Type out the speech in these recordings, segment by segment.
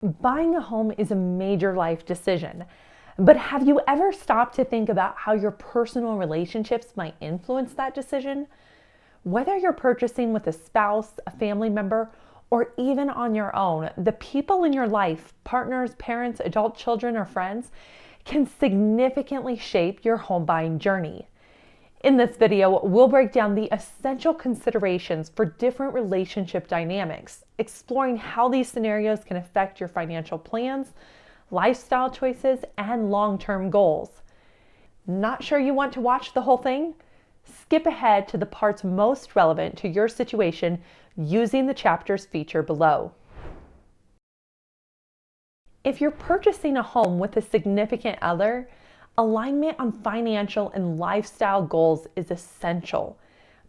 Buying a home is a major life decision, but have you ever stopped to think about how your personal relationships might influence that decision? Whether you're purchasing with a spouse, a family member, or even on your own, the people in your life, partners, parents, adult children, or friends, can significantly shape your home buying journey. In this video, we'll break down the essential considerations for different relationship dynamics, exploring how these scenarios can affect your financial plans, lifestyle choices, and long-term goals. Not sure you want to watch the whole thing? Skip ahead to the parts most relevant to your situation using the chapters featured below. If you're purchasing a home with a significant other, alignment on financial and lifestyle goals is essential.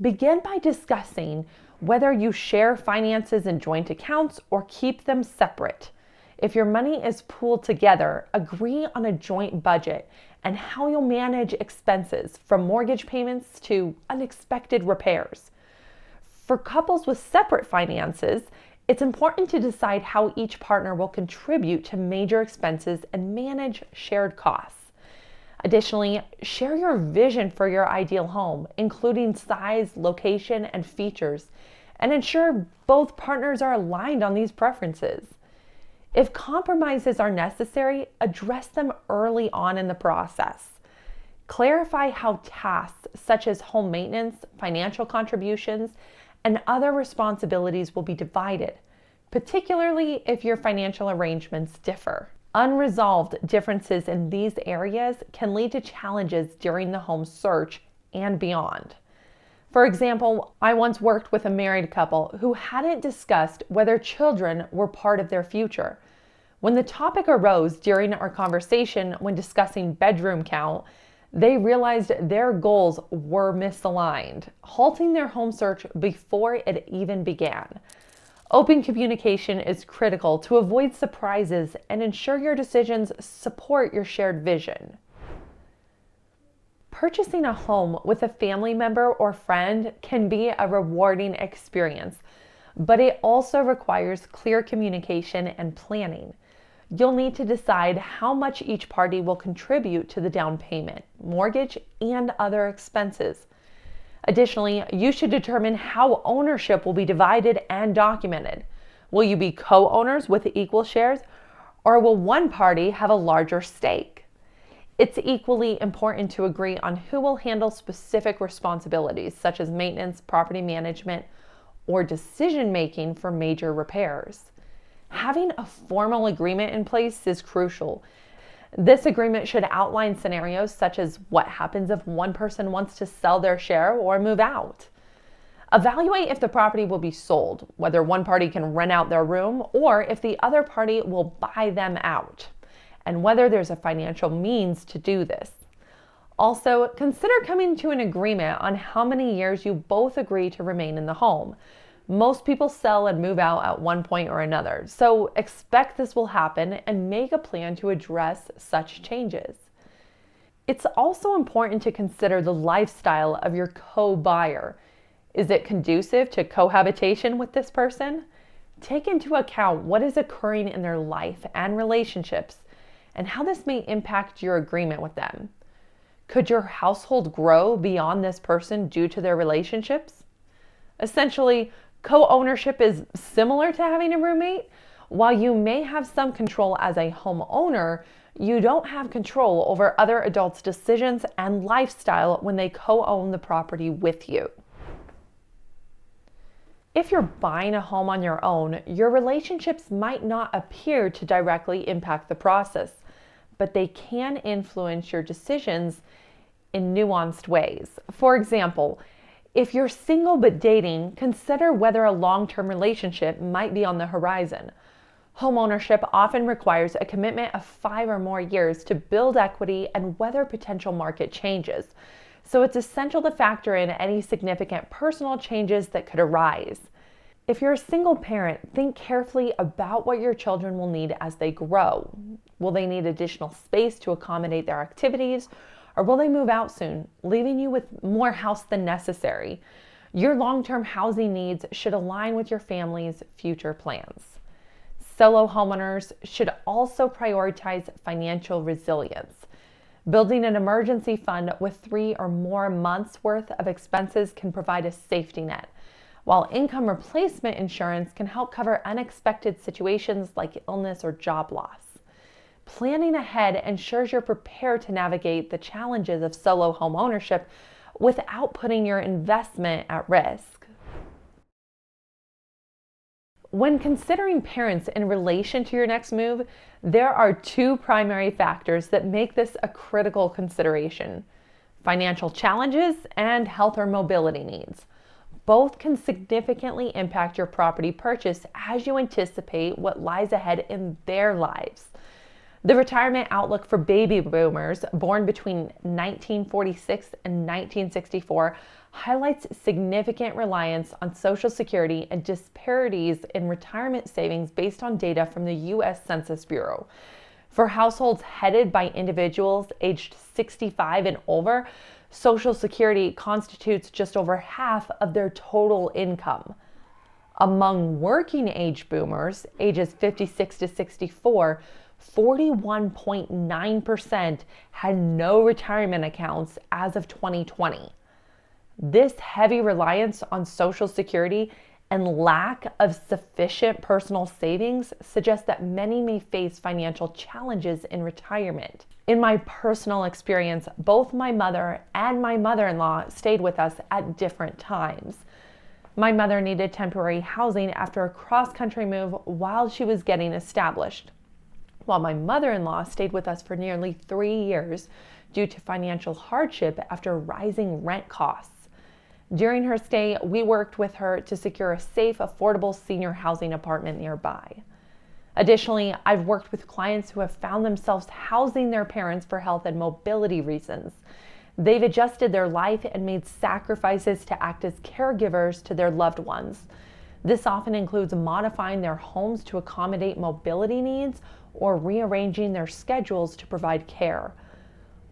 Begin by discussing whether you share finances in joint accounts or keep them separate. If your money is pooled together, agree on a joint budget and how you'll manage expenses from mortgage payments to unexpected repairs. For couples with separate finances, it's important to decide how each partner will contribute to major expenses and manage shared costs. Additionally, share your vision for your ideal home, including size, location, and features, and ensure both partners are aligned on these preferences. If compromises are necessary, address them early on in the process. Clarify how tasks such as home maintenance, financial contributions, and other responsibilities will be divided, particularly if your financial arrangements differ. Unresolved differences in these areas can lead to challenges during the home search and beyond. For example, I once worked with a married couple who hadn't discussed whether children were part of their future. When the topic arose during our conversation when discussing bedroom count, they realized their goals were misaligned, halting their home search before it even began. Open communication is critical to avoid surprises and ensure your decisions support your shared vision. Purchasing a home with a family member or friend can be a rewarding experience, but it also requires clear communication and planning. You'll need to decide how much each party will contribute to the down payment, mortgage, and other expenses. Additionally, you should determine how ownership will be divided and documented. Will you be co-owners with equal shares, or will one party have a larger stake? It's equally important to agree on who will handle specific responsibilities, such as maintenance, property management, or decision-making for major repairs. Having a formal agreement in place is crucial. This agreement should outline scenarios such as what happens if one person wants to sell their share or move out. Evaluate if the property will be sold, whether one party can rent out their room or if the other party will buy them out, and whether there's a financial means to do this. Also, consider coming to an agreement on how many years you both agree to remain in the home. Most people sell and move out at one point or another, so expect this will happen and make a plan to address such changes. It's also important to consider the lifestyle of your co-buyer. Is it conducive to cohabitation with this person? Take into account what is occurring in their life and relationships and how this may impact your agreement with them. Could your household grow beyond this person due to their relationships? Essentially, co-ownership is similar to having a roommate. While you may have some control as a homeowner, you don't have control over other adults' decisions and lifestyle when they co-own the property with you. If you're buying a home on your own, your relationships might not appear to directly impact the process, but they can influence your decisions in nuanced ways. For example, if you're single but dating, consider whether a long-term relationship might be on the horizon. Homeownership often requires a commitment of 5 or more years to build equity and weather potential market changes. So it's essential to factor in any significant personal changes that could arise. If you're a single parent, think carefully about what your children will need as they grow. Will they need additional space to accommodate their activities? Or will they move out soon, leaving you with more house than necessary? Your long-term housing needs should align with your family's future plans. Solo homeowners should also prioritize financial resilience. Building an emergency fund with 3 or more months' worth of expenses can provide a safety net, while income replacement insurance can help cover unexpected situations like illness or job loss. Planning ahead ensures you're prepared to navigate the challenges of solo home ownership without putting your investment at risk. When considering parents in relation to your next move, there are 2 primary factors that make this a critical consideration: financial challenges and health or mobility needs. Both can significantly impact your property purchase as you anticipate what lies ahead in their lives. The retirement outlook for baby boomers born between 1946 and 1964 highlights significant reliance on Social Security and disparities in retirement savings based on data from the U.S. Census Bureau. For households headed by individuals aged 65 and over, Social Security constitutes just over half of their total income. Among working age boomers, ages 56 to 64, 41.9% had no retirement accounts as of 2020. This heavy reliance on Social Security and lack of sufficient personal savings suggests that many may face financial challenges in retirement. In my personal experience, both my mother and my mother-in-law stayed with us at different times. My mother needed temporary housing after a cross-country move while she was getting established, while my mother-in-law stayed with us for nearly 3 years due to financial hardship after rising rent costs. During her stay, we worked with her to secure a safe, affordable senior housing apartment nearby. Additionally, I've worked with clients who have found themselves housing their parents for health and mobility reasons. They've adjusted their life and made sacrifices to act as caregivers to their loved ones. This often includes modifying their homes to accommodate mobility needs or rearranging their schedules to provide care.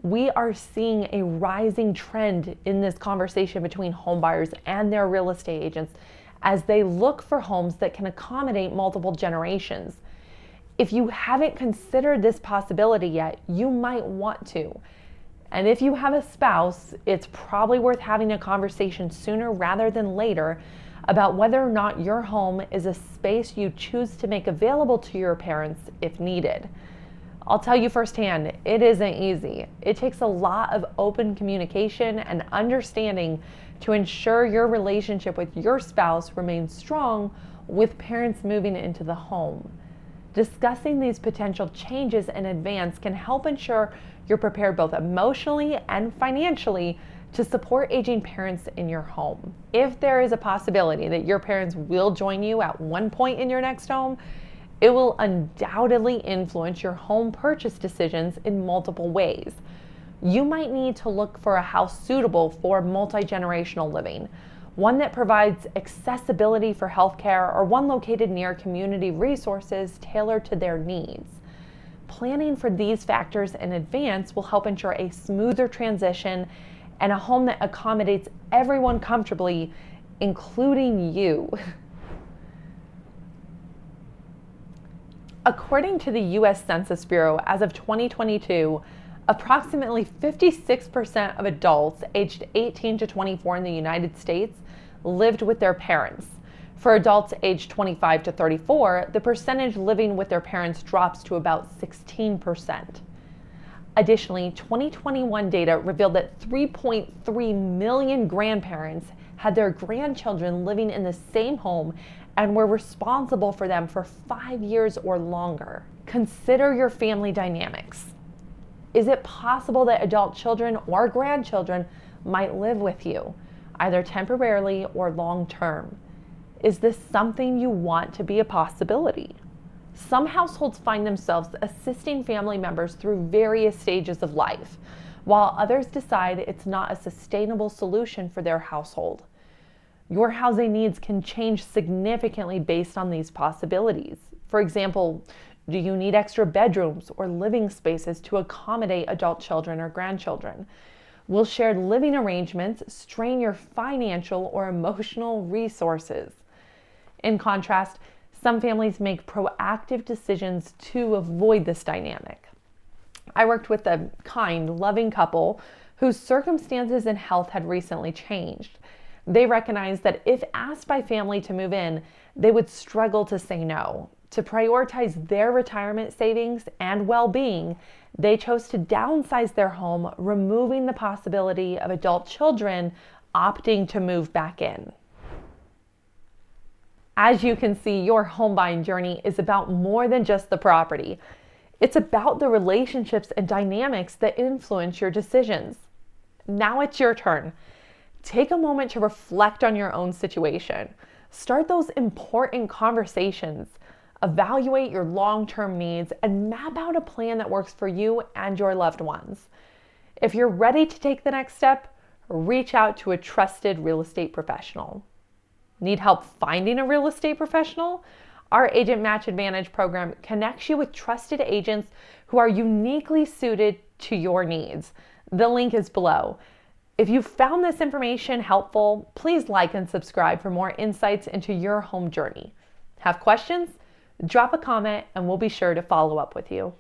We are seeing a rising trend in this conversation between homebuyers and their real estate agents as they look for homes that can accommodate multiple generations. If you haven't considered this possibility yet, you might want to. And if you have a spouse, it's probably worth having a conversation sooner rather than later about whether or not your home is a space you choose to make available to your parents if needed. I'll tell you firsthand, it isn't easy. It takes a lot of open communication and understanding to ensure your relationship with your spouse remains strong with parents moving into the home. Discussing these potential changes in advance can help ensure you're prepared both emotionally and financially to support aging parents in your home. If there is a possibility that your parents will join you at one point in your next home, it will undoubtedly influence your home purchase decisions in multiple ways. You might need to look for a house suitable for multi-generational living, one that provides accessibility for healthcare, or one located near community resources tailored to their needs. Planning for these factors in advance will help ensure a smoother transition and a home that accommodates everyone comfortably, including you. According to the U.S. Census Bureau, as of 2022, approximately 56% of adults aged 18 to 24 in the United States lived with their parents. For adults aged 25 to 34, the percentage living with their parents drops to about 16%. Additionally, 2021 data revealed that 3.3 million grandparents had their grandchildren living in the same home and were responsible for them for 5 years or longer. Consider your family dynamics. Is it possible that adult children or grandchildren might live with you, either temporarily or long term? Is this something you want to be a possibility? Some households find themselves assisting family members through various stages of life, while others decide it's not a sustainable solution for their household. Your housing needs can change significantly based on these possibilities. For example, do you need extra bedrooms or living spaces to accommodate adult children or grandchildren? Will shared living arrangements strain your financial or emotional resources? In contrast, Some families make proactive decisions to avoid this dynamic. I worked with a kind, loving couple whose circumstances and health had recently changed. They recognized that if asked by family to move in, they would struggle to say no. To prioritize their retirement savings and well-being, they chose to downsize their home, removing the possibility of adult children opting to move back in. As you can see, your home buying journey is about more than just the property. It's about the relationships and dynamics that influence your decisions. Now it's your turn. Take a moment to reflect on your own situation. Start those important conversations. Evaluate your long-term needs and map out a plan that works for you and your loved ones. If you're ready to take the next step, reach out to a trusted real estate professional. Need help finding a real estate professional? Our Agent Match Advantage program connects you with trusted agents who are uniquely suited to your needs. The link is below. If you found this information helpful, please like and subscribe for more insights into your home journey. Have questions? Drop a comment and we'll be sure to follow up with you.